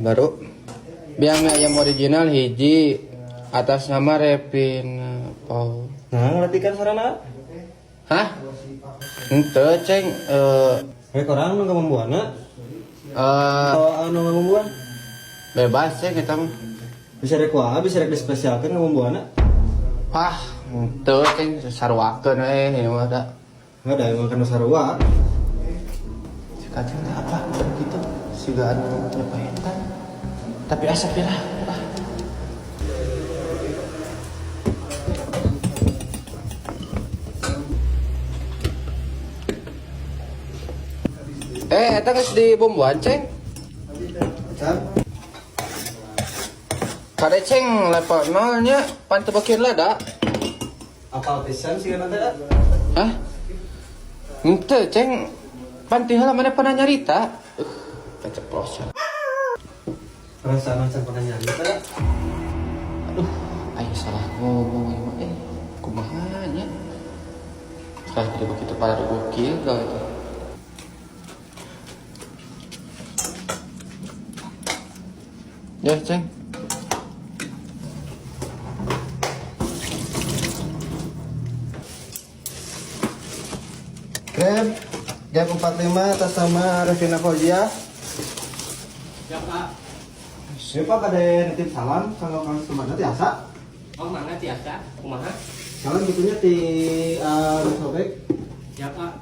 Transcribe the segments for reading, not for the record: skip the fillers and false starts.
baru. Biang ayam original hiji atas nama Revin Paul. Nah, ngerti kan sarana? Hah? Henteu ceng Orang nu membuana atau anu membuan? bebas ceng kita mah. Bisa rek wae, bisa rek dispesialkeun membuana. Wah, henteu ceng sarwakeun we ieu mah da. Enggak ada emang kana sarua. Kacang apa gitu siga anu nyepaetan. Tapi asap ya lah. Eta geus dibomboan ceng. Kade ceng level 0 nya pan teu beukeun lada. Apal pisan sih kana teh? Hah? Henteu ceng. Pan teu heula mana pernah nyarita. Keceplosan. Perasaan macam pernah nyarita. Aduh, ayo salah ngomong ieu mah kumaha nya. Salah jadi begitu para gokil gawe itu. Ya, ceng. Krem jam 45 atas nama Revina Fauzia. Ya Pak. Ini Pak ada nitip salam kalau kang semangat tiasa. Oh mangga tiasa, kumaha? Salam gitunya di sobek. Ya Pak.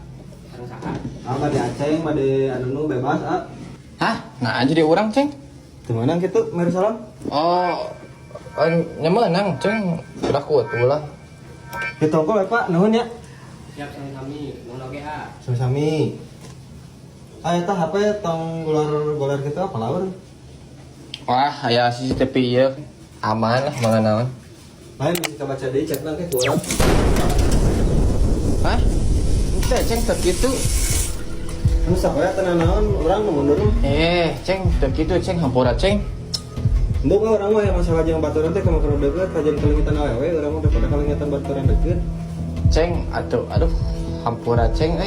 Sareng saha? Bade Aceng, bade anu bebas Hah? Nah jadi orang ceng. Gimana gitu? Mari salam. Oh, nyemenang ceng. Sudah kuat ulah. Di toko ya Pak, nuhun ya. Siap sami-sami, nuhun oge ha. Sami-sami. Eta HP tong golar gitu apa lawan? Wah, aya CCTV ieu aman lah manganaon. Lain bisa baca deui cek nang ke kurang. Hah? Teu ceng teu kitu. Anu sapoe teu naon urang nu mundur. Ceng teu kitu ceng hampura ceng. Enduk orang mah yang masalah jeung baturan teh kumaha deukeut kajian kalengitan awewe urang mah daripada kalengitan baturan deukeut. Ceng aduh hampura ceng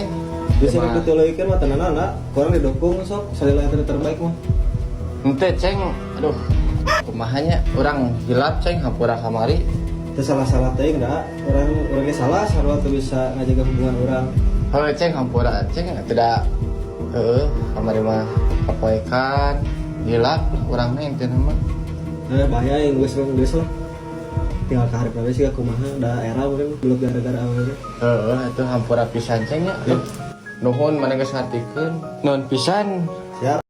Bisa dituleuikeun mah tenanan kurang didukung sok salila yang terbaik mah. Henteu ceng aduh kumaha nya urang hilap ceng hampura kamari. Teu salah-salah teh da urang ge salah sarua teu bisa ngajaga hubungan urang. Heuh ceng hampura ceng tidak kamari mah kapoekan hilap urangna ente mah. Bahaya yang geus lah. Tinggal ka hareup we siga kumaha da era meureun belum gara-gara awewe. Itu hampura pisan ceng nya. Nuhun maneh geus ngartikeun. Nuhun pisan. Siap.